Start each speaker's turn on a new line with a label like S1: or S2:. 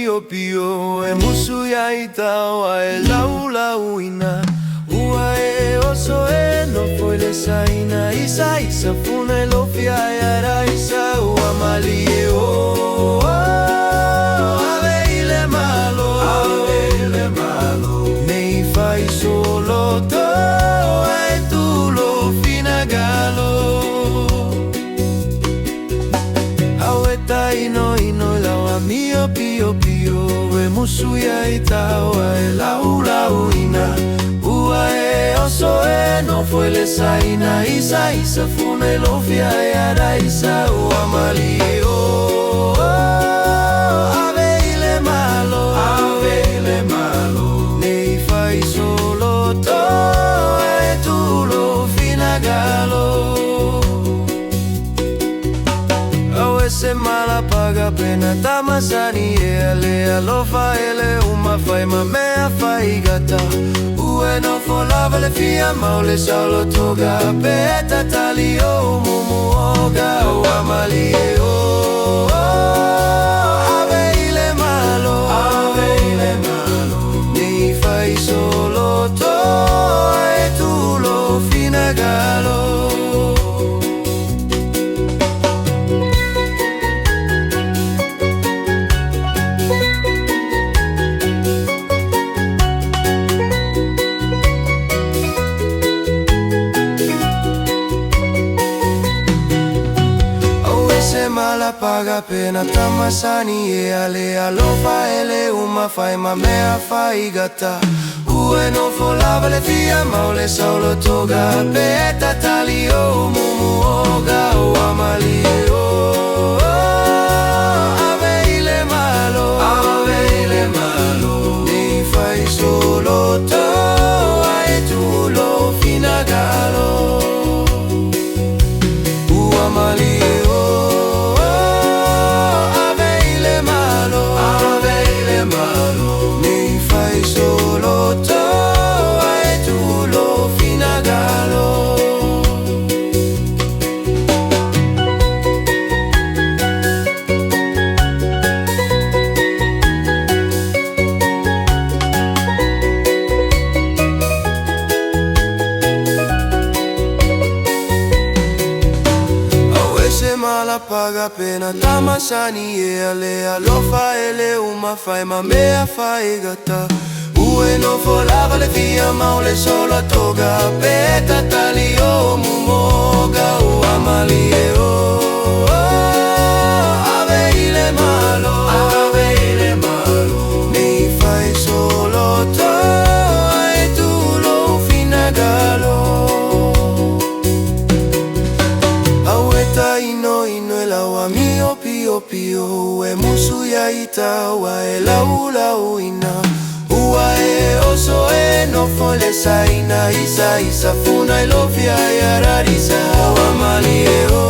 S1: pio pio e musu ya itawa e lau lau ina. Ua e oso e no foi le saina. Isa isa funa e lo fia e ara isa ua mali e o. Ave ile malo, ave ile malo. Nei fai solo to e tu lo finagalo. Aueta ino ino lawa mio pio pio e musu ya itawa e lau lau ina. Ua e oso e no foi le saina. Isa isa funa e lo fia e ara isa ua mali e o. Ave ile malo, ave ile malo. Nei fai solo to e tu lo finagalo. Se mala paga pena tamasani e alea lo fa ele uma fai ma mea fai gata. Ue no folava le fia ma o le salo toga peta tali o mumu oga o amali e o. Ave ile malo, ave ile malo. Nei fai solo to e tu lo finagalo. Se mala paga pena tamasani e alea lo fa ele uma fai ma mea fai gata. Ue no folava le fia ma o le solo toga peta tali o mumu oga o amali e o. Ave ile malo, ave ile malo. Nei fai solo to e tu lo finagalo. Amali e o. Nei fai solo to e tu lo finagalo. Se mala paga pena tamasani e alea lo fa ele uma fai ma mea fai gata. Ue no folava le fia ma o le solo toga peta tali o mumoga o amali e o. Ave ile malo, ave ile malo. Nei fai solo to e tu lo finagalo. Aueta ino ino e lawa mio pio pio e musu ya itawa e lau lau ina. Ua e oso e no foi le saina. Isa isa funa e lo fia e ararisa o amali e o.